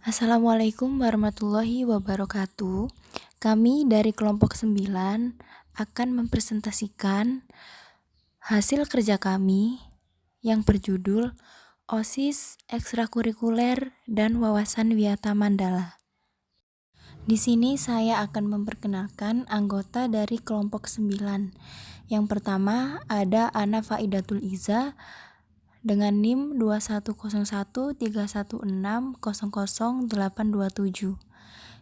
Assalamualaikum warahmatullahi wabarakatuh. Kami dari kelompok 9 akan mempresentasikan hasil kerja kami yang berjudul OSIS Ekstrakurikuler dan Wawasan Wiyata Mandala. Di sini saya akan memperkenalkan anggota dari kelompok 9. Yang pertama ada Ana Faidatul Iza dengan NIM 210131600827.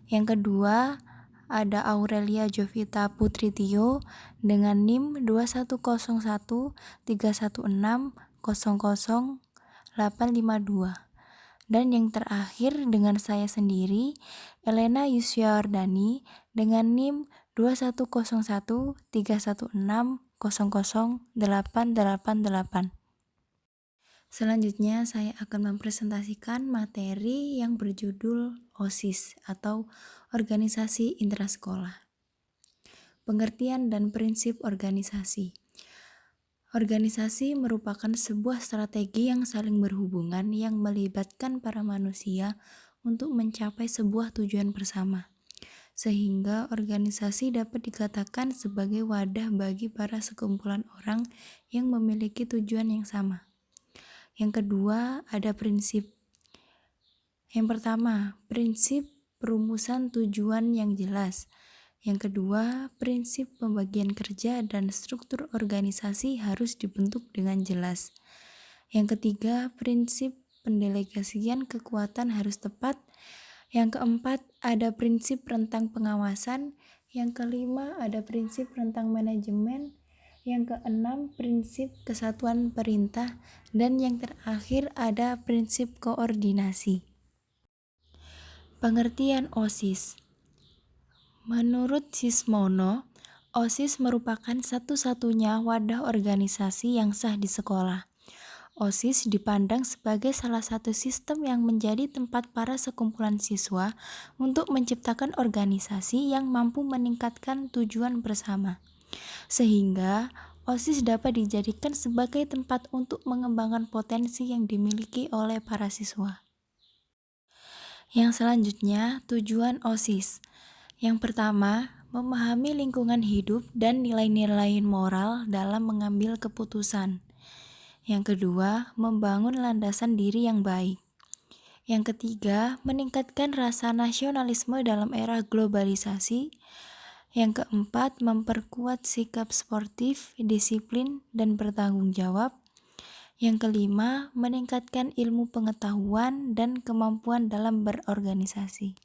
Yang kedua ada Aurelia Jovita Putri Tio dengan NIM 210131600852. Dan yang terakhir dengan saya sendiri, Elena Yusyaordani dengan NIM 210131600888. Selanjutnya saya akan mempresentasikan materi yang berjudul OSIS atau Organisasi Intrasekolah. Pengertian dan prinsip organisasi. Organisasi merupakan sebuah strategi yang saling berhubungan yang melibatkan para manusia untuk mencapai sebuah tujuan bersama. Sehingga organisasi dapat dikatakan sebagai wadah bagi para sekumpulan orang yang memiliki tujuan yang sama. Yang kedua, ada prinsip. Yang pertama, prinsip perumusan tujuan yang jelas. Yang kedua, prinsip pembagian kerja dan struktur organisasi harus dibentuk dengan jelas. Yang ketiga, prinsip pendelegasian kekuatan harus tepat. Yang keempat, ada prinsip rentang pengawasan. Yang kelima, ada prinsip rentang manajemen. Yang keenam, prinsip kesatuan perintah. Dan yang terakhir, ada prinsip koordinasi. Pengertian OSIS. Menurut Sismono, OSIS merupakan satu-satunya wadah organisasi yang sah di sekolah. OSIS dipandang sebagai salah satu sistem yang menjadi tempat para sekumpulan siswa untuk menciptakan organisasi yang mampu meningkatkan tujuan bersama. Sehingga OSIS dapat dijadikan sebagai tempat untuk mengembangkan potensi yang dimiliki oleh para siswa. Yang selanjutnya, tujuan OSIS. Yang pertama, memahami lingkungan hidup dan nilai-nilai moral dalam mengambil keputusan. Yang kedua, membangun landasan diri yang baik. Yang ketiga, meningkatkan rasa nasionalisme dalam era globalisasi. Yang keempat, memperkuat sikap sportif, disiplin, dan bertanggung jawab. Yang kelima, meningkatkan ilmu pengetahuan dan kemampuan dalam berorganisasi.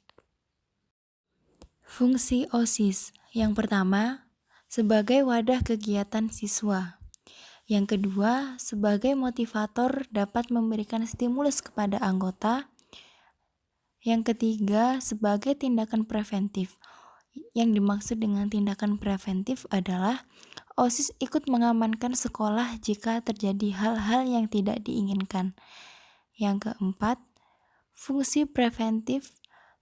Fungsi OSIS. Yang pertama, sebagai wadah kegiatan siswa. Yang kedua, sebagai motivator dapat memberikan stimulus kepada anggota. Yang ketiga, sebagai tindakan preventif. Yang dimaksud dengan tindakan preventif adalah OSIS ikut mengamankan sekolah jika terjadi hal-hal yang tidak diinginkan. Yang keempat, fungsi preventif.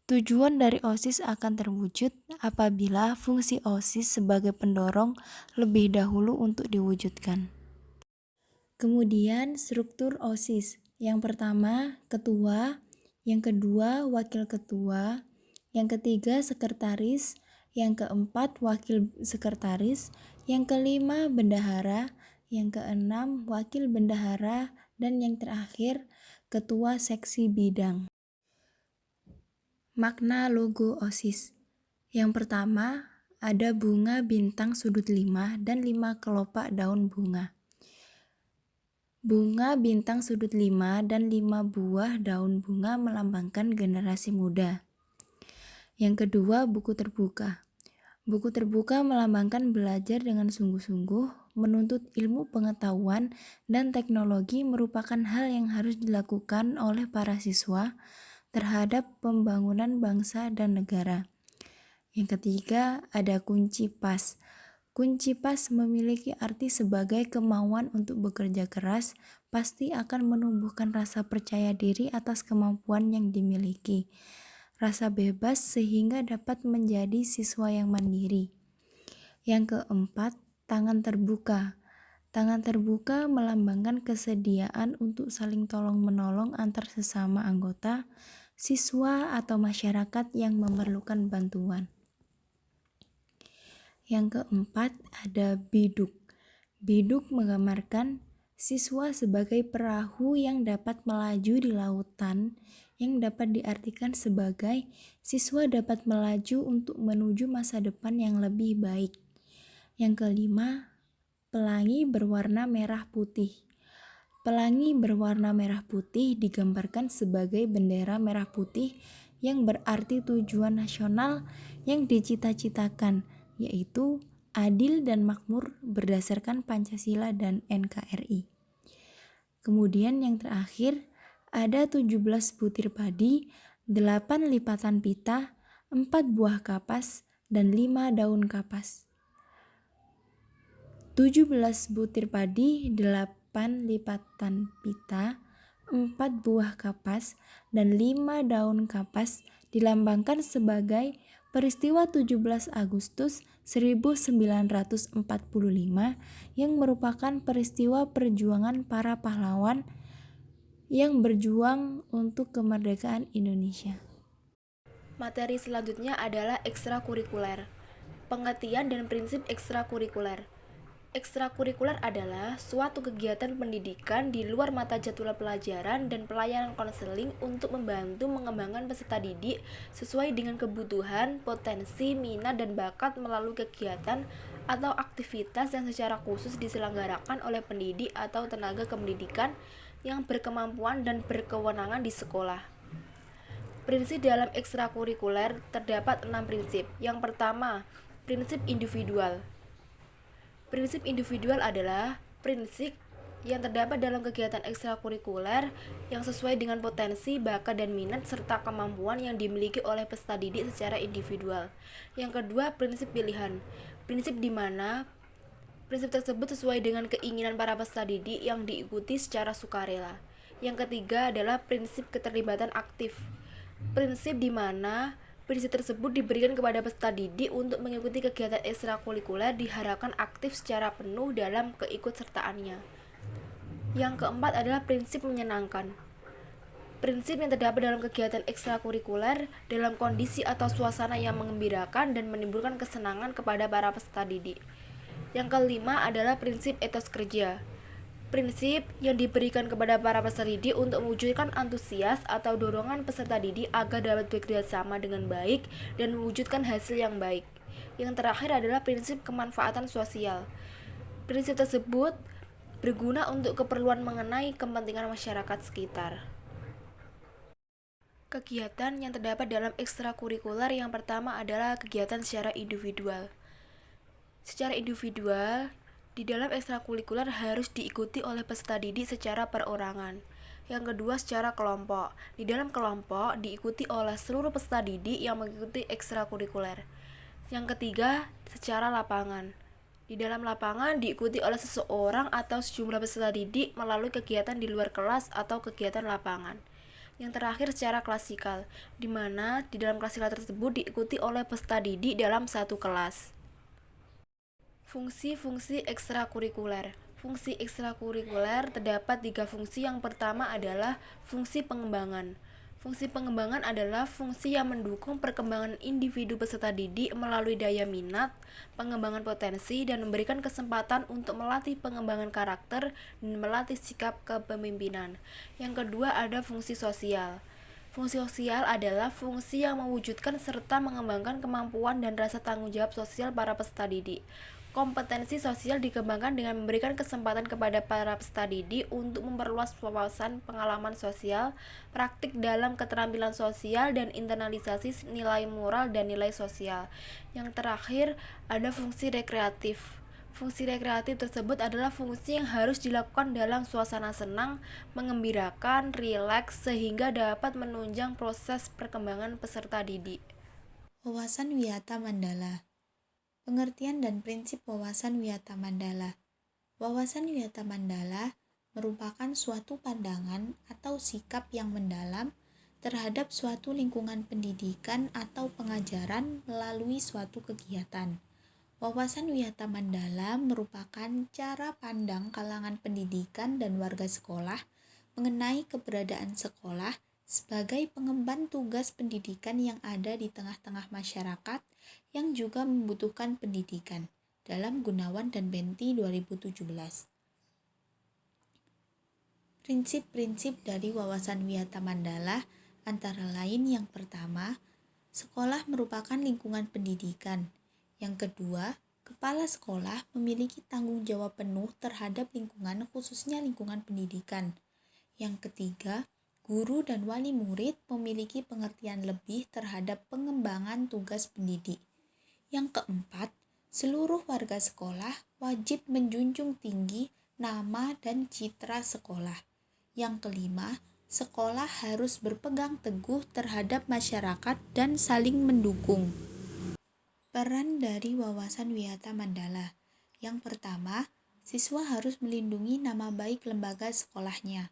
Tujuan dari OSIS akan terwujud apabila fungsi OSIS sebagai pendorong lebih dahulu untuk diwujudkan. Kemudian struktur OSIS. Yang pertama, ketua. Yang kedua, wakil ketua. Yang ketiga, sekretaris. Yang keempat, wakil sekretaris. Yang kelima, bendahara. Yang keenam, wakil bendahara. Dan yang terakhir, ketua seksi bidang. Makna logo OSIS. Yang pertama, ada bunga bintang sudut 5 dan 5 kelopak daun bunga. Bunga bintang sudut 5 dan 5 buah daun bunga melambangkan generasi muda. Yang kedua, buku terbuka. Buku terbuka melambangkan belajar dengan sungguh-sungguh, menuntut ilmu pengetahuan dan teknologi merupakan hal yang harus dilakukan oleh para siswa terhadap pembangunan bangsa dan negara. Yang ketiga, ada kunci PAS. Kunci PAS memiliki arti sebagai kemauan untuk bekerja keras, pasti akan menumbuhkan rasa percaya diri atas kemampuan yang dimiliki. Rasa bebas sehingga dapat menjadi siswa yang mandiri. Yang keempat, tangan terbuka. Tangan terbuka melambangkan kesediaan untuk saling tolong-menolong antar sesama anggota siswa atau masyarakat yang memerlukan bantuan. Yang keempat ada biduk. Biduk menggambarkan siswa sebagai perahu yang dapat melaju di lautan, yang dapat diartikan sebagai siswa dapat melaju untuk menuju masa depan yang lebih baik. Yang kelima, pelangi berwarna merah putih. Pelangi berwarna merah putih digambarkan sebagai bendera merah putih yang berarti tujuan nasional yang dicita-citakan, yaitu adil dan makmur berdasarkan Pancasila dan NKRI. Kemudian yang terakhir, ada 17 butir padi, 8 lipatan pita, 4 buah kapas, dan 5 daun kapas. 17 butir padi, 8 lipatan pita, 4 buah kapas, dan 5 daun kapas dilambangkan sebagai peristiwa 17 Agustus 1945 yang merupakan peristiwa perjuangan para pahlawan yang berjuang untuk kemerdekaan Indonesia. Materi selanjutnya adalah ekstrakurikuler. Pengertian dan prinsip ekstrakurikuler. Ekstrakurikuler adalah suatu kegiatan pendidikan di luar mata jadwal pelajaran dan pelayanan konseling untuk membantu mengembangkan peserta didik sesuai dengan kebutuhan, potensi, minat, dan bakat melalui kegiatan atau aktivitas yang secara khusus diselenggarakan oleh pendidik atau tenaga kependidikan yang berkemampuan dan berkewenangan di sekolah. Prinsip dalam ekstrakurikuler terdapat 6 prinsip. Yang pertama, prinsip individual. Prinsip individual adalah prinsip yang terdapat dalam kegiatan ekstrakurikuler yang sesuai dengan potensi, bakat, dan minat serta kemampuan yang dimiliki oleh peserta didik secara individual. Yang kedua, prinsip pilihan. Prinsip di mana prinsip tersebut sesuai dengan keinginan para peserta didik yang diikuti secara sukarela. Yang ketiga adalah prinsip keterlibatan aktif. Prinsip di mana prinsip tersebut diberikan kepada peserta didik untuk mengikuti kegiatan ekstrakurikuler diharapkan aktif secara penuh dalam keikutsertaannya. Yang keempat adalah prinsip menyenangkan. Prinsip yang terdapat dalam kegiatan ekstrakurikuler dalam kondisi atau suasana yang mengembirakan dan menimbulkan kesenangan kepada para peserta didik. Yang kelima adalah prinsip etos kerja. Prinsip yang diberikan kepada para peserta didik untuk mewujudkan antusias atau dorongan peserta didik agar dapat bekerja sama dengan baik dan mewujudkan hasil yang baik. Yang terakhir adalah prinsip kemanfaatan sosial. Prinsip tersebut berguna untuk keperluan mengenai kepentingan masyarakat sekitar. Kegiatan yang terdapat dalam ekstrakurikuler yang pertama adalah kegiatan secara individual. Secara individual, di dalam ekstrakurikuler harus diikuti oleh peserta didik secara perorangan. Yang kedua, secara kelompok. Di dalam kelompok diikuti oleh seluruh peserta didik yang mengikuti ekstrakurikuler. Yang ketiga, secara lapangan. Di dalam lapangan diikuti oleh seseorang atau sejumlah peserta didik melalui kegiatan di luar kelas atau kegiatan lapangan. Yang terakhir, secara klasikal, di mana di dalam klasikal tersebut diikuti oleh peserta didik dalam satu kelas. Fungsi-fungsi ekstrakurikuler. Fungsi ekstrakurikuler terdapat 3 fungsi. Yang pertama adalah fungsi pengembangan. Fungsi pengembangan adalah fungsi yang mendukung perkembangan individu peserta didik melalui daya minat, pengembangan potensi, dan memberikan kesempatan untuk melatih pengembangan karakter dan melatih sikap kepemimpinan. Yang kedua ada fungsi sosial. Fungsi sosial adalah fungsi yang mewujudkan serta mengembangkan kemampuan dan rasa tanggung jawab sosial para peserta didik. Kompetensi sosial dikembangkan dengan memberikan kesempatan kepada para peserta didik untuk memperluas wawasan pengalaman sosial, praktik dalam keterampilan sosial, dan internalisasi nilai moral dan nilai sosial. Yang terakhir, ada fungsi rekreatif. Fungsi rekreatif tersebut adalah fungsi yang harus dilakukan dalam suasana senang, mengembirakan, rileks, sehingga dapat menunjang proses perkembangan peserta didik. Wawasan Wiyata Mandala. Pengertian dan prinsip wawasan Wiyata Mandala. Wawasan Wiyata Mandala merupakan suatu pandangan atau sikap yang mendalam terhadap suatu lingkungan pendidikan atau pengajaran melalui suatu kegiatan. Wawasan Wiyata Mandala merupakan cara pandang kalangan pendidikan dan warga sekolah mengenai keberadaan sekolah sebagai pengemban tugas pendidikan yang ada di tengah-tengah masyarakat yang juga membutuhkan pendidikan dalam Gunawan dan Benti 2017. Prinsip-prinsip dari wawasan Wiyata Mandala antara lain yang pertama, sekolah merupakan lingkungan pendidikan. Yang kedua, kepala sekolah memiliki tanggung jawab penuh terhadap lingkungan, khususnya lingkungan pendidikan. Yang ketiga, guru dan wali murid memiliki pengertian lebih terhadap pengembangan tugas pendidik. Yang keempat, seluruh warga sekolah wajib menjunjung tinggi nama dan citra sekolah. Yang kelima, sekolah harus berpegang teguh terhadap masyarakat dan saling mendukung. Peran dari wawasan Wiyata Mandala. Yang pertama, siswa harus melindungi nama baik lembaga sekolahnya.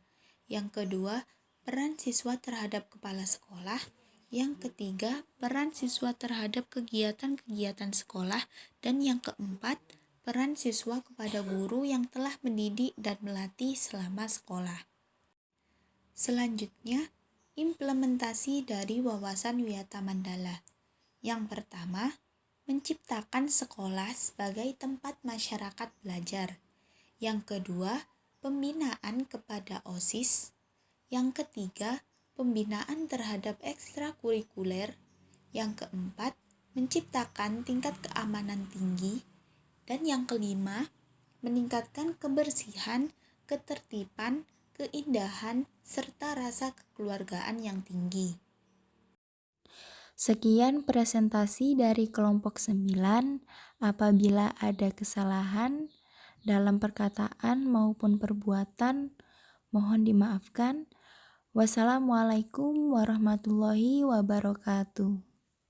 Yang kedua, peran siswa terhadap kepala sekolah. Yang ketiga, peran siswa terhadap kegiatan-kegiatan sekolah. Dan yang keempat, peran siswa kepada guru yang telah mendidik dan melatih selama sekolah. Selanjutnya, implementasi dari wawasan Wiyata Mandala. Yang pertama, menciptakan sekolah sebagai tempat masyarakat belajar. Yang kedua, pembinaan kepada OSIS. Yang ketiga, pembinaan terhadap ekstrakurikuler. Yang keempat, menciptakan tingkat keamanan tinggi. Dan yang kelima, meningkatkan kebersihan, ketertiban, keindahan, serta rasa kekeluargaan yang tinggi. Sekian presentasi dari kelompok 9. Apabila ada kesalahan dalam perkataan maupun perbuatan, mohon dimaafkan. Wassalamualaikum warahmatullahi wabarakatuh.